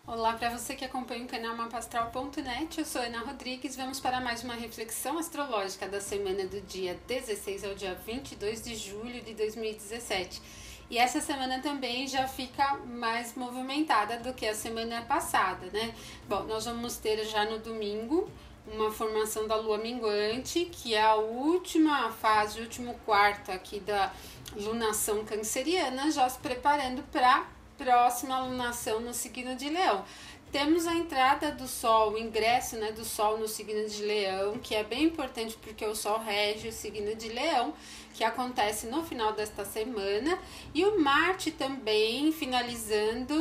Olá para você que acompanha o canal mapastral.net, eu sou Ana Rodrigues. Vamos para mais uma reflexão astrológica da semana do dia 16 ao dia 22 de julho de 2017. E essa semana também já fica mais movimentada do que a semana passada, né? Bom, nós vamos ter já no domingo uma formação da lua minguante, que é a última fase, o último quarto aqui da lunação canceriana, já se preparando para próxima lunação no signo de Leão. Temos a entrada do Sol, o ingresso, do Sol no signo de Leão, que é bem importante porque o Sol rege o signo de Leão, que acontece no final desta semana, e o Marte também finalizando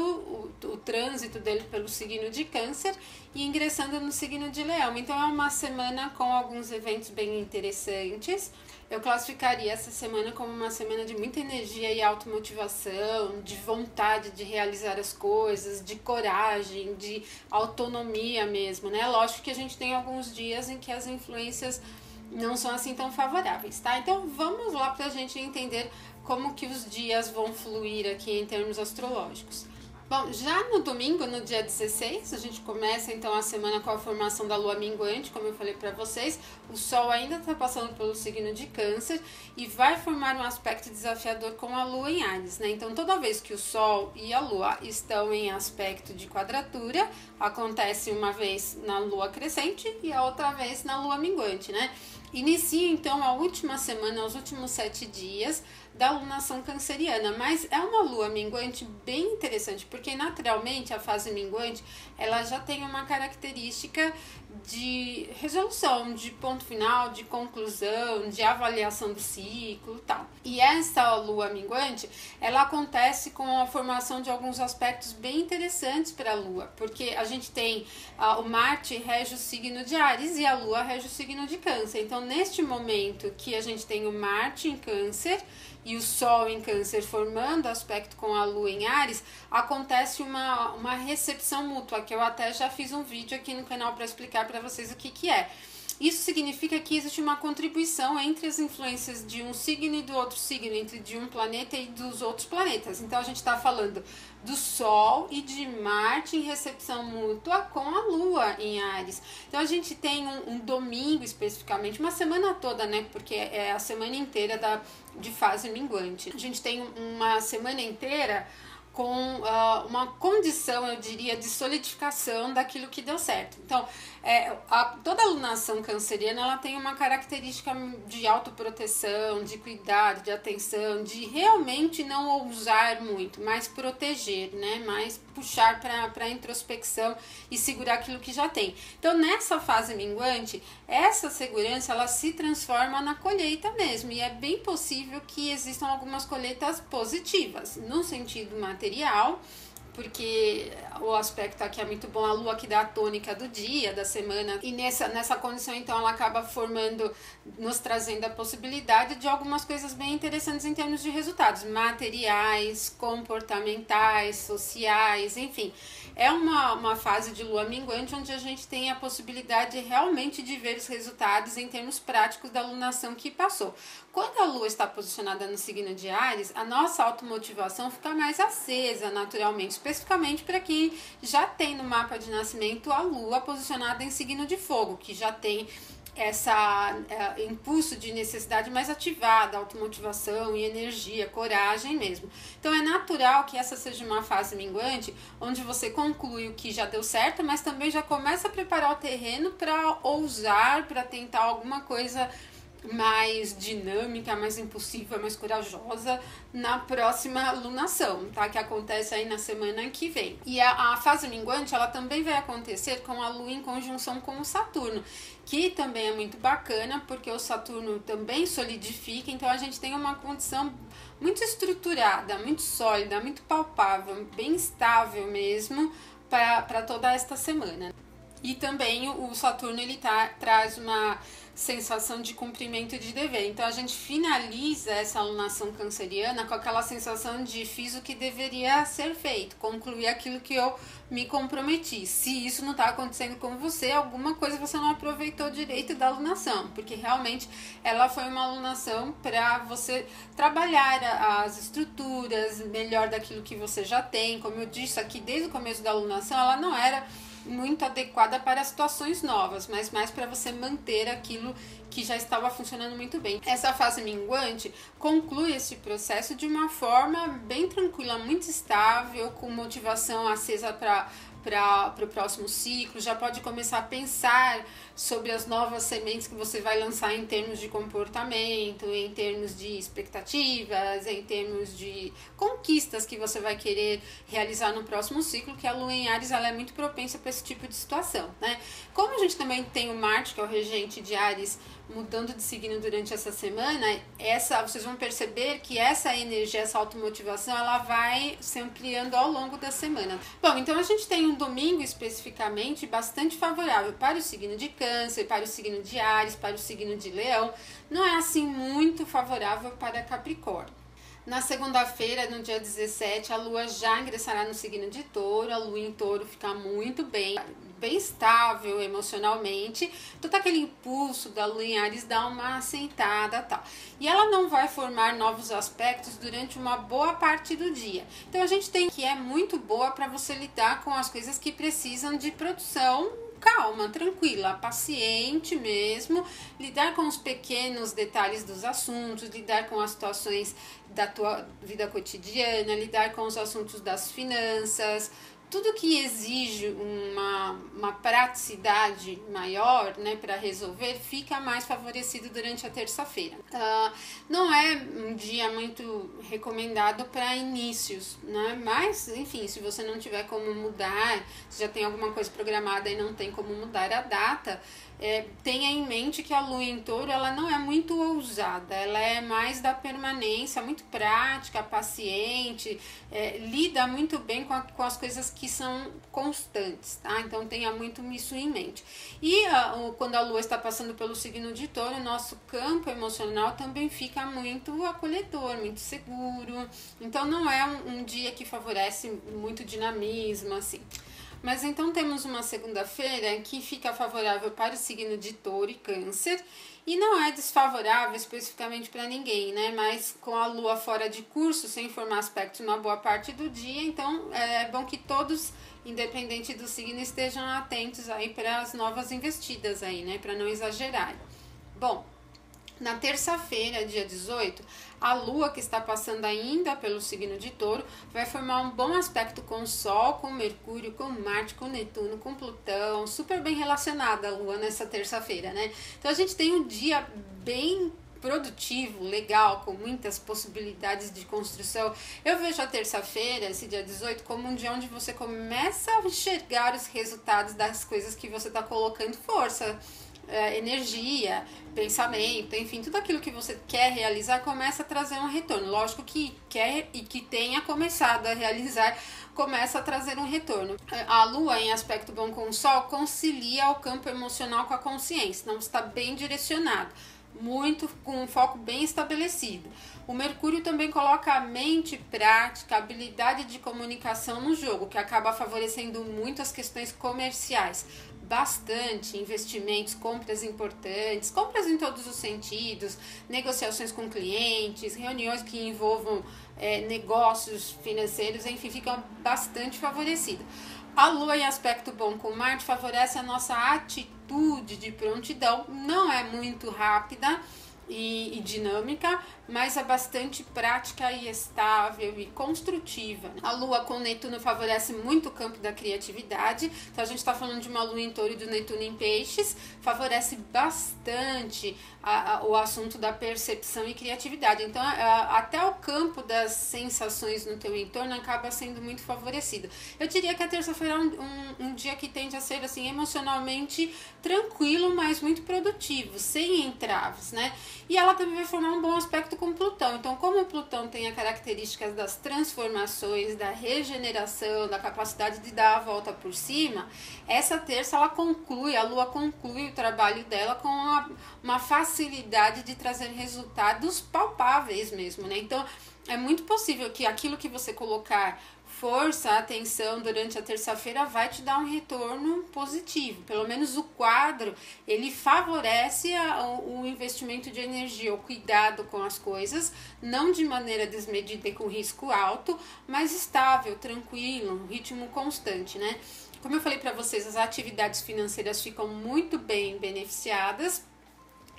o trânsito dele pelo signo de Câncer e ingressando no signo de Leão. Então é uma semana com alguns eventos bem interessantes. Eu classificaria essa semana como uma semana de muita energia e automotivação, de vontade de realizar as coisas, de coragem, de autonomia mesmo, né? Lógico que a gente tem alguns dias em que as influências não são assim tão favoráveis, tá? Então vamos lá pra gente entender como que os dias vão fluir aqui em termos astrológicos. Bom, já no domingo, no dia 16, a gente começa então a semana com a formação da lua minguante, como eu falei para vocês. O Sol ainda está passando pelo signo de Câncer e vai formar um aspecto desafiador com a lua em Áries, né? Então, toda vez que o Sol e a lua estão em aspecto de quadratura, acontece uma vez na lua crescente e a outra vez na lua minguante, né? Inicia então a última semana, os últimos 7 dias da lunação canceriana, mas é uma lua minguante bem interessante, porque naturalmente a fase minguante ela já tem uma característica de resolução, de ponto final, de conclusão, de avaliação do ciclo e tal. E essa lua minguante, ela acontece com a formação de alguns aspectos bem interessantes para a lua, porque a gente tem o Marte rege o signo de Áries e a lua rege o signo de Câncer. Então, neste momento que a gente tem o Marte em Câncer e o Sol em Câncer formando aspecto com a Lua em Áries, acontece uma recepção mútua, que eu até já fiz um vídeo aqui no canal para explicar para vocês o que é. Isso significa que existe uma contribuição entre as influências de um signo e do outro signo, entre de um planeta e dos outros planetas. Então a gente está falando do Sol e de Marte em recepção mútua com a Lua em Áries. Então a gente tem um domingo especificamente, uma semana toda, né? Porque é a semana inteira de fase minguante. A gente tem uma semana inteira com uma condição, eu diria, de solidificação daquilo que deu certo. Então, toda a lunação canceriana ela tem uma característica de autoproteção, de cuidado, de atenção, de realmente não ousar muito, mas proteger, né? Mais puxar para a introspecção e segurar aquilo que já tem. Então, nessa fase minguante, essa segurança ela se transforma na colheita mesmo, e é bem possível que existam algumas colheitas positivas, no sentido material, porque o aspecto aqui é muito bom, a lua que dá a tônica do dia, da semana, e nessa condição então ela acaba formando, nos trazendo a possibilidade de algumas coisas bem interessantes em termos de resultados materiais, comportamentais, sociais, enfim. É uma fase de lua minguante onde a gente tem a possibilidade realmente de ver os resultados em termos práticos da lunação que passou. Quando a lua está posicionada no signo de Áries, a nossa automotivação fica mais acesa naturalmente, especificamente para quem já tem no mapa de nascimento a lua posicionada em signo de fogo, que já tem essa impulso de necessidade mais ativada, automotivação e energia, coragem mesmo. Então é natural que essa seja uma fase minguante, onde você conclui o que já deu certo, mas também já começa a preparar o terreno para ousar, para tentar alguma coisa mais dinâmica, mais impulsiva, mais corajosa na próxima lunação, tá? Que acontece aí na semana que vem. E a fase minguante, ela também vai acontecer com a Lua em conjunção com o Saturno, que também é muito bacana, porque o Saturno também solidifica, então a gente tem uma condição muito estruturada, muito sólida, muito palpável, bem estável mesmo para toda esta semana. E também o Saturno ele traz uma sensação de cumprimento de dever. Então a gente finaliza essa alunação canceriana com aquela sensação de fiz o que deveria ser feito, concluí aquilo que eu me comprometi. Se isso não está acontecendo com você, alguma coisa você não aproveitou direito da alunação, porque realmente ela foi uma alunação para você trabalhar as estruturas melhor daquilo que você já tem. Como eu disse aqui desde o começo da alunação, ela não era muito adequada para situações novas, mas mais para você manter aquilo que já estava funcionando muito bem. Essa fase minguante conclui esse processo de uma forma bem tranquila, muito estável, com motivação acesa para o próximo ciclo. Já pode começar a pensar sobre as novas sementes que você vai lançar em termos de comportamento, em termos de expectativas, em termos de conquistas que você vai querer realizar no próximo ciclo, que a Lua em Áries ela é muito propensa para esse tipo de situação, né? Como a gente também tem o Marte, que é o regente de Áries, mudando de signo durante essa semana, vocês vão perceber que essa energia, essa automotivação, ela vai se ampliando ao longo da semana. Bom, então a gente tem um domingo especificamente bastante favorável para o signo de Câncer, para o signo de Áries, para o signo de Leão. Não é assim muito favorável para Capricórnio. Na segunda-feira, no dia 17, a Lua já ingressará no signo de Touro. A Lua em Touro fica muito bem estável emocionalmente. Todo aquele impulso da Lua em Áries dá uma assentada e tal. E ela não vai formar novos aspectos durante uma boa parte do dia. Então a gente tem que é muito boa para você lidar com as coisas que precisam de produção calma, tranquila, paciente mesmo, lidar com os pequenos detalhes dos assuntos, lidar com as situações da tua vida cotidiana, lidar com os assuntos das finanças, tudo que exige uma praticidade maior, né, para resolver, fica mais favorecido durante a terça-feira. Não é um dia muito recomendado para inícios, né? Mas, enfim, se você não tiver como mudar, se já tem alguma coisa programada e não tem como mudar a data, tenha em mente que a Lua em Touro ela não é muito ousada, ela é mais da permanência, muito prática, paciente, lida muito bem com as coisas que são constantes, tá? Então tenha muito isso em mente. E quando a Lua está passando pelo signo de Touro, o nosso campo emocional também fica muito acolhedor, muito seguro. Então não é um dia que favorece muito dinamismo, assim. Mas então temos uma segunda-feira que fica favorável para o signo de Touro e Câncer e não é desfavorável especificamente para ninguém, né? Mas com a Lua fora de curso, sem formar aspectos uma boa parte do dia, então é bom que todos, independente do signo, estejam atentos aí para as novas investidas aí, né? Para não exagerar. Bom, na terça-feira, dia 18, a Lua, que está passando ainda pelo signo de Touro, vai formar um bom aspecto com o Sol, com Mercúrio, com Marte, com Netuno, com Plutão, super bem relacionada a Lua nessa terça-feira, né? Então a gente tem um dia bem produtivo, legal, com muitas possibilidades de construção. Eu vejo a terça-feira, esse dia 18, como um dia onde você começa a enxergar os resultados das coisas que você está colocando força, energia, pensamento, enfim, tudo aquilo que você quer realizar começa a trazer um retorno. Lógico que quer e que tenha começado a realizar começa a trazer um retorno. A Lua, em aspecto bom com o Sol, concilia o campo emocional com a consciência, então está bem direcionado, muito com um foco bem estabelecido. O Mercúrio também coloca a mente prática, a habilidade de comunicação no jogo, que acaba favorecendo muito as questões comerciais. Bastante investimentos, compras importantes, compras em todos os sentidos, negociações com clientes, reuniões que envolvam negócios financeiros, enfim, ficam bastante favorecidos. A Lua em aspecto bom com Marte favorece a nossa atitude de prontidão, não é muito rápida e dinâmica, mas é bastante prática e estável e construtiva. A Lua com Netuno favorece muito o campo da criatividade, então a gente está falando de uma Lua em Touro e do Netuno em Peixes, favorece bastante o assunto da percepção e criatividade, então até o campo das sensações no teu entorno acaba sendo muito favorecido. Eu diria que a terça-feira é um dia que tende a ser assim emocionalmente tranquilo, mas muito produtivo, sem entraves, né? E ela também vai formar um bom aspecto aspecto com Plutão. Então, como o Plutão tem as características das transformações, da regeneração, da capacidade de dar a volta por cima, essa terça ela conclui, a Lua conclui o trabalho dela com uma facilidade de trazer resultados palpáveis mesmo, né? Então, é muito possível que aquilo que você colocar força, atenção durante a terça-feira vai te dar um retorno positivo. Pelo menos o quadro, ele favorece o investimento de energia, o cuidado com as coisas, não de maneira desmedida e com risco alto, mas estável, tranquilo, um ritmo constante, né? Como eu falei para vocês, as atividades financeiras ficam muito bem beneficiadas.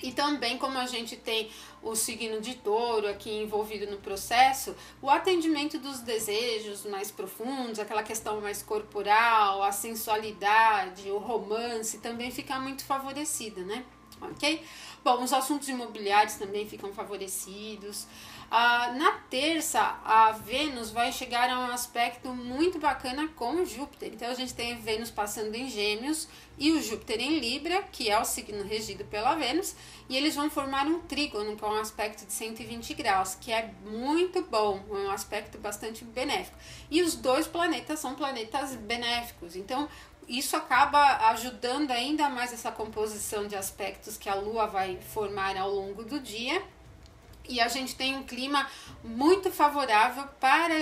E também, como a gente tem o signo de Touro aqui envolvido no processo, o atendimento dos desejos mais profundos, aquela questão mais corporal, a sensualidade, o romance também fica muito favorecida, né? Ok? Bom, os assuntos imobiliários também ficam favorecidos. Na terça, a Vênus vai chegar a um aspecto muito bacana com o Júpiter. Então, a gente tem Vênus passando em Gêmeos e o Júpiter em Libra, que é o signo regido pela Vênus, e eles vão formar um trígono, que é um aspecto de 120 graus, que é muito bom, é um aspecto bastante benéfico. E os dois planetas são planetas benéficos, então isso acaba ajudando ainda mais essa composição de aspectos que a Lua vai formar ao longo do dia. E a gente tem um clima muito favorável para,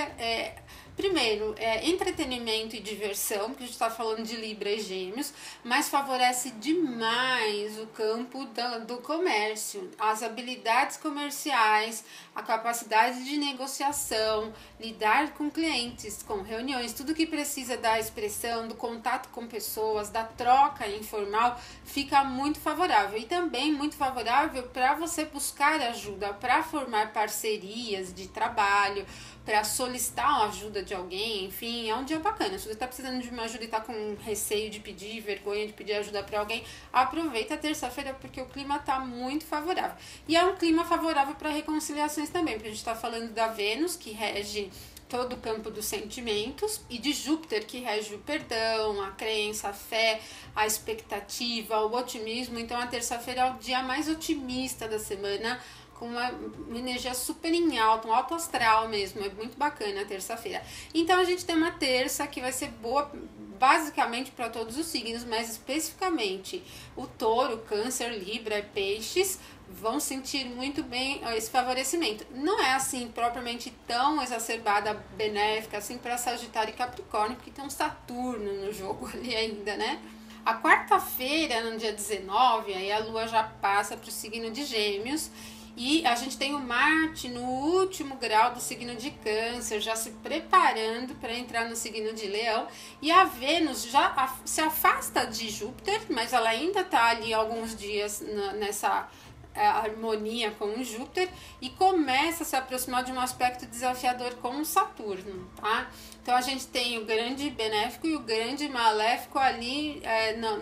primeiro, entretenimento e diversão, porque a gente está falando de Libra e Gêmeos, mas favorece demais o campo do comércio, as habilidades comerciais, a capacidade de negociação, lidar com clientes, com reuniões, tudo que precisa da expressão, do contato com pessoas, da troca informal, fica muito favorável. E também muito favorável para você buscar ajuda, para formar parcerias de trabalho, para solicitar a ajuda de alguém, enfim, é um dia bacana. Se você está precisando de uma ajuda e está com receio de pedir, vergonha de pedir ajuda para alguém, aproveita a terça-feira porque o clima está muito favorável. E é um clima favorável para reconciliações também, porque a gente está falando da Vênus, que rege todo o campo dos sentimentos, e de Júpiter, que rege o perdão, a crença, a fé, a expectativa, o otimismo. Então a terça-feira é o dia mais otimista da semana, com uma energia super em alta, um alto astral mesmo, é muito bacana a terça-feira. Então a gente tem uma terça que vai ser boa basicamente para todos os signos, mas especificamente o Touro, Câncer, Libra e Peixes vão sentir muito bem esse favorecimento. Não é assim propriamente tão exacerbada, benéfica assim para Sagitário e Capricórnio, porque tem um Saturno no jogo ali ainda, né? A quarta-feira, no dia 19, aí a Lua já passa para o signo de Gêmeos. E a gente tem o Marte no último grau do signo de Câncer, já se preparando para entrar no signo de Leão. E a Vênus já se afasta de Júpiter, mas ela ainda está ali alguns dias nessa harmonia com o Júpiter e começa a se aproximar de um aspecto desafiador com o Saturno, tá? Então a gente tem o grande benéfico e o grande maléfico ali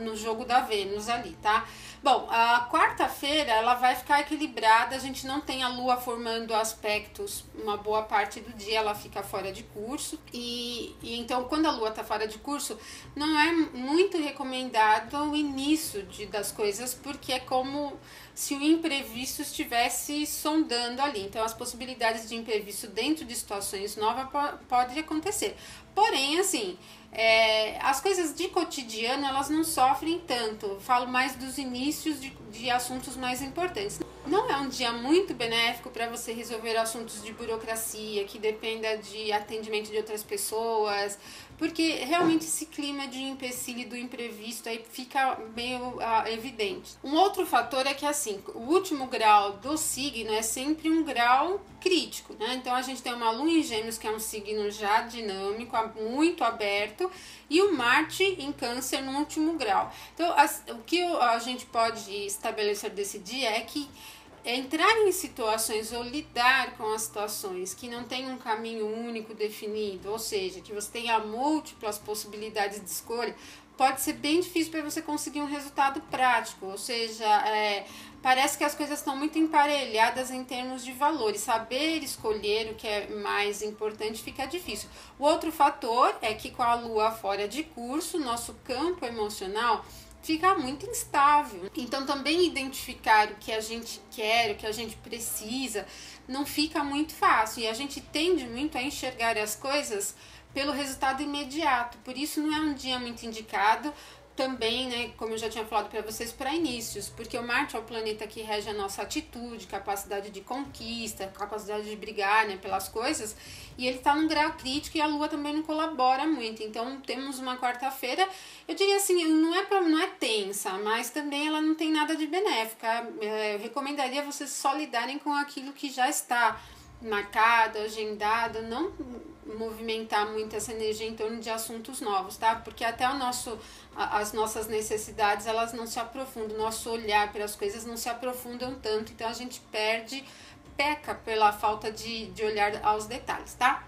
no jogo da Vênus ali, tá? Bom, a quarta-feira ela vai ficar equilibrada, a gente não tem a Lua formando aspectos uma boa parte do dia, ela fica fora de curso e então quando a Lua está fora de curso não é muito recomendado o início das coisas, porque é como se o imprevisto estivesse sondando ali, então as possibilidades de imprevisto dentro de situações novas podem acontecer. Porém, assim, as coisas de cotidiano, elas não sofrem tanto. Eu falo mais dos inícios de assuntos mais importantes. Não é um dia muito benéfico para você resolver assuntos de burocracia, que dependa de atendimento de outras pessoas, porque realmente esse clima de empecilho do imprevisto aí fica meio evidente. Um outro fator é que, assim, o último grau do signo é sempre um grau crítico, né? Então a gente tem uma Lua em Gêmeos, que é um signo já dinâmico, muito aberto, e o Marte em Câncer no último grau. Então o que a gente pode estabelecer desse dia é que entrar em situações ou lidar com as situações que não tem um caminho único definido, ou seja, que você tenha múltiplas possibilidades de escolha, pode ser bem difícil para você conseguir um resultado prático, ou seja, parece que as coisas estão muito emparelhadas em termos de valores, saber escolher o que é mais importante fica difícil. O outro fator é que com a Lua fora de curso, nosso campo emocional fica muito instável. Então também identificar o que a gente quer, o que a gente precisa, não fica muito fácil. E a gente tende muito a enxergar as coisas pelo resultado imediato. Por isso não é um dia muito indicado também, né, como eu já tinha falado para vocês, para inícios, porque o Marte é o planeta que rege a nossa atitude, capacidade de conquista, capacidade de brigar, né, pelas coisas, e ele está num grau crítico e a Lua também não colabora muito. Então temos uma quarta-feira, eu diria assim, não é tensa, mas também ela não tem nada de benéfica. Eu recomendaria vocês só lidarem com aquilo que já está marcado, agendado, não movimentar muito essa energia em torno de assuntos novos, tá? Porque até as nossas necessidades, elas não se aprofundam, nosso olhar para as coisas não se aprofundam tanto, então a gente peca pela falta de olhar aos detalhes, tá?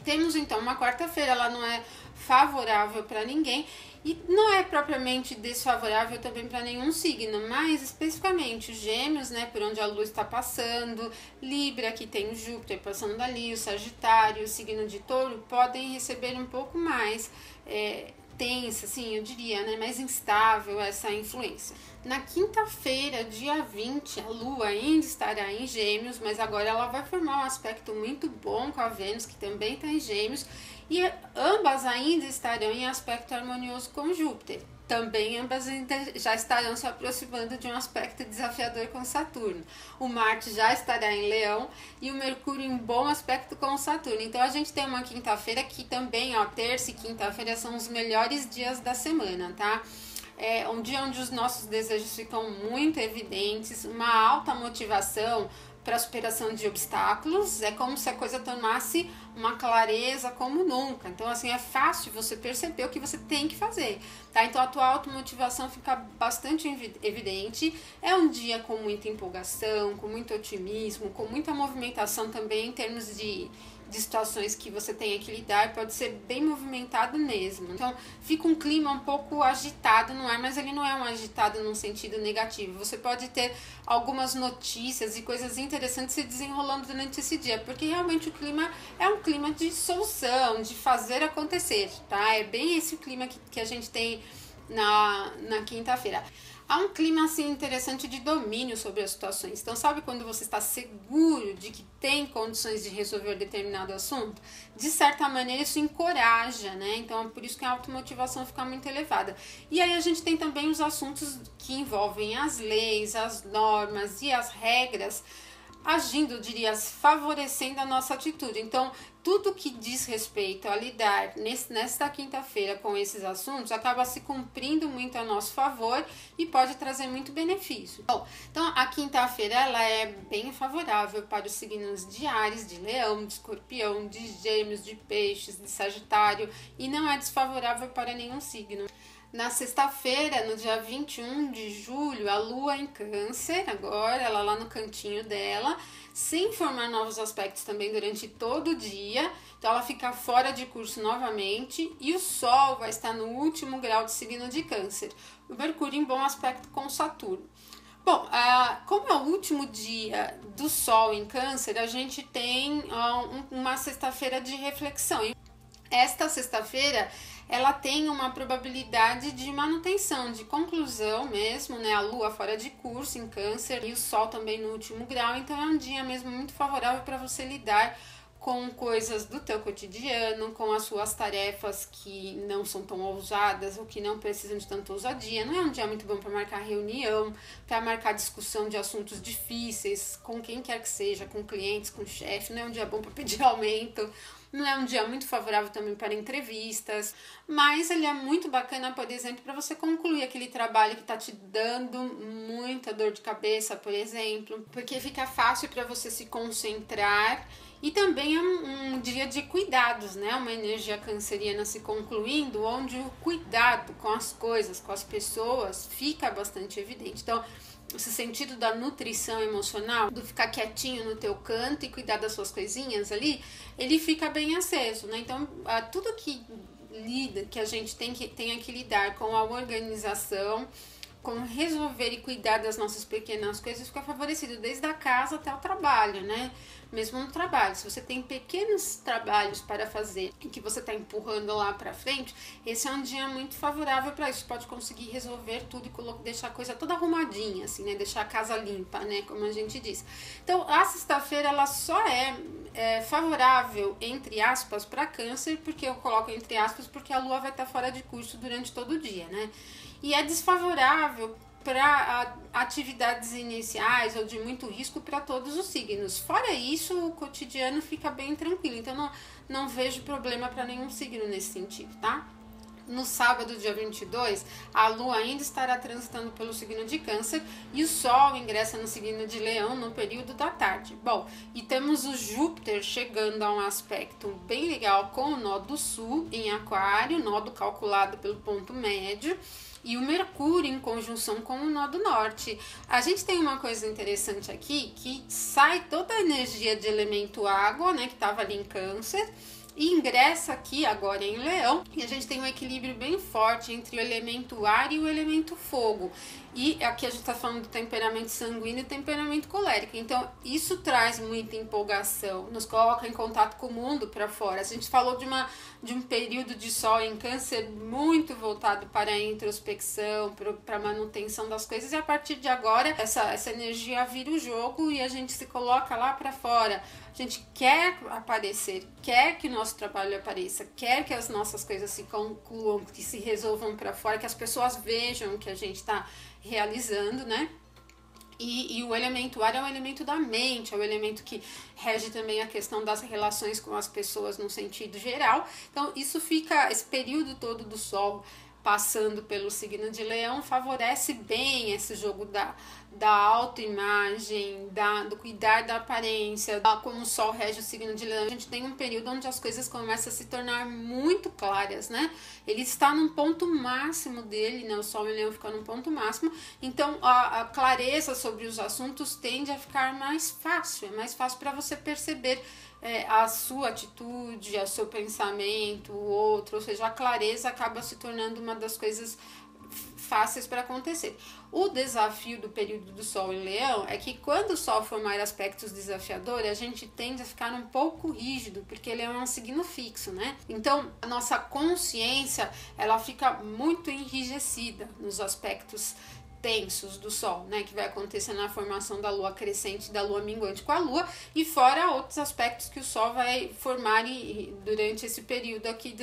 Temos então uma quarta-feira, ela não é favorável para ninguém e não é propriamente desfavorável também para nenhum signo, mas especificamente os Gêmeos, né, por onde a Lua está passando, Libra, que tem o Júpiter passando dali, o Sagitário, o signo de Touro, podem receber um pouco mais tensa, assim, eu diria, né, mais instável essa influência. Na quinta-feira, dia 20, a Lua ainda estará em Gêmeos, mas agora ela vai formar um aspecto muito bom com a Vênus, que também está em Gêmeos, e ambas ainda estarão em aspecto harmonioso com Júpiter. Também ambas ainda já estarão se aproximando de um aspecto desafiador com Saturno. O Marte já estará em Leão e o Mercúrio em bom aspecto com Saturno. Então a gente tem uma quinta-feira que também, ó, terça e quinta-feira são os melhores dias da semana, tá? É um dia onde os nossos desejos ficam muito evidentes, uma alta motivação para a superação de obstáculos, é como se a coisa tornasse uma clareza como nunca. Então, assim, é fácil você perceber o que você tem que fazer, tá? Então, a tua automotivação fica bastante evidente. É um dia com muita empolgação, com muito otimismo, com muita movimentação também em termos de situações que você tem que lidar, pode ser bem movimentado mesmo. Então, fica um clima um pouco agitado no ar, mas ele não é um agitado num sentido negativo. Você pode ter algumas notícias e coisas interessantes se desenrolando durante esse dia, porque realmente o clima é um clima de solução, de fazer acontecer, tá? É bem esse o clima que a gente tem na quinta-feira. Há um clima assim interessante de domínio sobre as situações. Então, sabe quando você está seguro de que tem condições de resolver determinado assunto? De certa maneira, isso encoraja, né? Então, é por isso que a automotivação fica muito elevada. E aí a gente tem também os assuntos que envolvem as leis, as normas e as regras, agindo, eu diria, favorecendo a nossa atitude. Então, tudo que diz respeito a lidar nesta quinta-feira com esses assuntos acaba se cumprindo muito a nosso favor e pode trazer muito benefício. Bom, então a quinta-feira ela é bem favorável para os signos de Áries, de Leão, de Escorpião, de Gêmeos, de Peixes, de Sagitário, e não é desfavorável para nenhum signo. Na sexta-feira, no dia 21 de julho, a Lua em Câncer, agora, ela lá no cantinho dela, sem formar novos aspectos também durante todo o dia. Então, ela fica fora de curso novamente e o Sol vai estar no último grau de signo de Câncer. O Mercúrio em bom aspecto com Saturno. Bom, como é o último dia do Sol em Câncer, a gente tem uma sexta-feira de reflexão. Esta sexta-feira, ela tem uma probabilidade de manutenção, de conclusão mesmo, né? A Lua fora de curso em Câncer e o Sol também no último grau, então é um dia mesmo muito favorável para você lidar com coisas do teu cotidiano, com as suas tarefas que não são tão ousadas ou que não precisam de tanta ousadia. Não é um dia muito bom para marcar reunião, para marcar discussão de assuntos difíceis, com quem quer que seja, com clientes, com chefe. Não é um dia bom para pedir aumento. Não é um dia muito favorável também para entrevistas, mas ele é muito bacana, por exemplo, para você concluir aquele trabalho que está te dando muita dor de cabeça, por exemplo, porque fica fácil para você se concentrar. E também é um dia de cuidados, né? Uma energia canceriana se concluindo, onde o cuidado com as coisas, com as pessoas, fica bastante evidente. Então, esse sentido da nutrição emocional, do ficar quietinho no teu canto e cuidar das suas coisinhas ali, ele fica bem aceso, né? Então, tudo que a gente tem que lidar com a organização, com resolver e cuidar das nossas pequenas coisas fica favorecido desde a casa até o trabalho, né? Mesmo no trabalho, se você tem pequenos trabalhos para fazer e que você está empurrando lá para frente, esse é um dia muito favorável para isso. Você pode conseguir resolver tudo e deixar a coisa toda arrumadinha, assim, né? Deixar a casa limpa, né? Como a gente diz. Então, a sexta-feira ela só é favorável, entre aspas, para Câncer, porque eu coloco entre aspas, porque a Lua vai estar fora de curso durante todo o dia, né? E é desfavorável para atividades iniciais ou de muito risco para todos os signos. Fora isso, o cotidiano fica bem tranquilo. Então, não vejo problema para nenhum signo nesse sentido, tá? No sábado, dia 22, a Lua ainda estará transitando pelo signo de Câncer e o Sol ingressa no signo de Leão no período da tarde. Bom, e temos o Júpiter chegando a um aspecto bem legal com o nó do Sul em Aquário, nó calculado pelo ponto médio, e o Mercúrio em conjunção com o nó do Norte. A gente tem uma coisa interessante aqui, que sai toda a energia de elemento água, né, que estava ali em Câncer, e ingressa aqui agora em Leão, e a gente tem um equilíbrio bem forte entre o elemento ar e o elemento fogo. E aqui a gente está falando do temperamento sanguíneo e temperamento colérico. Então, isso traz muita empolgação, nos coloca em contato com o mundo para fora. A gente falou de um período de Sol em Câncer muito voltado para a introspecção, para a manutenção das coisas, e a partir de agora essa energia vira o jogo e a gente se coloca lá para fora. A gente quer aparecer, quer que o nosso trabalho apareça, quer que as nossas coisas se concluam, que se resolvam para fora, que as pessoas vejam o que a gente está realizando, né? E o elemento ar é o elemento da mente, é o elemento que rege também a questão das relações com as pessoas no sentido geral. Então, isso fica, esse período todo do Sol passando pelo signo de Leão favorece bem esse jogo da autoimagem, do cuidar da aparência, como o Sol rege o signo de Leão. A gente tem um período onde as coisas começam a se tornar muito claras, né? Ele está num ponto máximo dele, né? O Sol em Leão fica num ponto máximo, então a clareza sobre os assuntos tende a ficar mais fácil, é mais fácil para você perceber a sua atitude, o seu pensamento, o outro, ou seja, a clareza acaba se tornando uma das coisas fáceis para acontecer. O desafio do período do Sol em Leão é que quando o Sol formar aspectos desafiadores, a gente tende a ficar um pouco rígido, porque ele é um signo fixo, né? Então, a nossa consciência, ela fica muito enrijecida nos aspectos tensos do Sol, né, que vai acontecer na formação da Lua crescente e da Lua minguante com a Lua, e fora outros aspectos que o Sol vai formar durante esse período aqui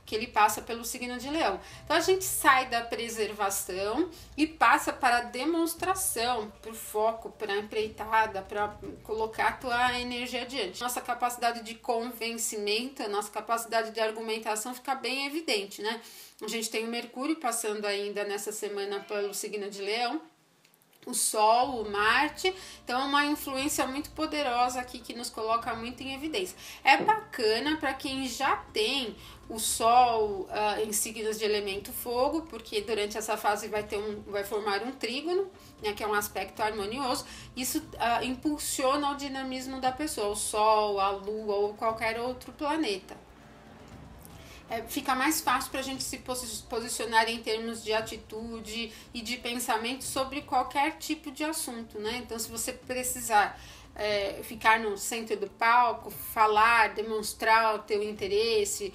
que ele passa pelo signo de Leão. Então a gente sai da preservação e passa para a demonstração, para o foco, para a empreitada, para colocar a tua energia adiante. Nossa capacidade de convencimento, nossa capacidade de argumentação fica bem evidente, né? A gente tem o Mercúrio passando ainda nessa semana pelo signo de Leão, o Sol, o Marte, então é uma influência muito poderosa aqui que nos coloca muito em evidência. É bacana para quem já tem o Sol em signos de elemento fogo, porque durante essa fase vai formar um trígono, né, que é um aspecto harmonioso. Isso impulsiona o dinamismo da pessoa, o Sol, a Lua ou qualquer outro planeta. Fica mais fácil para a gente se posicionar em termos de atitude e de pensamento sobre qualquer tipo de assunto, né? Então, se você precisar ficar no centro do palco, falar, demonstrar o teu interesse,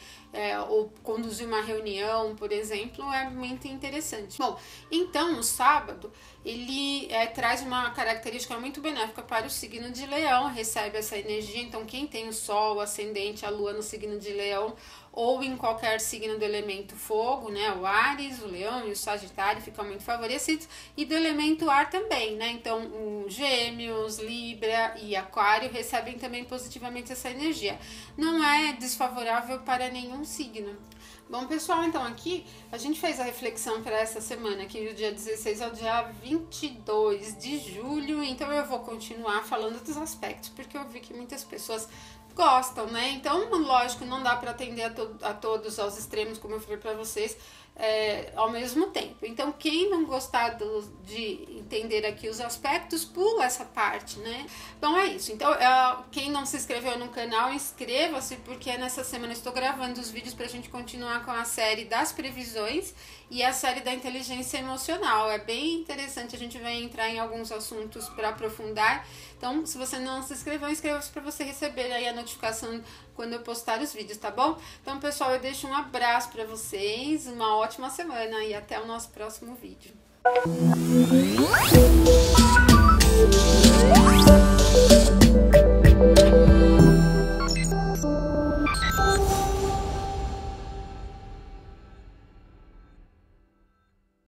ou conduzir uma reunião, por exemplo, é muito interessante. Bom, então o sábado ele traz uma característica muito benéfica para o signo de Leão, recebe essa energia. Então quem tem o Sol, o ascendente, a Lua no signo de Leão, ou em qualquer signo do elemento fogo, né, o Áries, o Leão e o Sagitário ficam muito favorecidos, e do elemento ar também, né, então o Gêmeos, Libra e Aquário recebem também positivamente essa energia. Não é desfavorável para nenhum signo. Bom, pessoal, então aqui a gente fez a reflexão para essa semana, aqui do dia 16 ao dia 22 de julho, então eu vou continuar falando dos aspectos, porque eu vi que muitas pessoas gostam, né? Então, lógico, não dá para atender a todos aos extremos, como eu falei para vocês, ao mesmo tempo. Então, quem não gostar de entender aqui os aspectos, pula essa parte, né? Então, é isso. Então, quem não se inscreveu no canal, inscreva-se, porque nessa semana eu estou gravando os vídeos para a gente continuar com a série das previsões e a série da inteligência emocional. É bem interessante, a gente vai entrar em alguns assuntos para aprofundar. Então, se você não se inscreveu, inscreva-se para você receber aí a notificação quando eu postar os vídeos, tá bom? Então, pessoal, eu deixo um abraço para vocês, uma ótima semana e até o nosso próximo vídeo.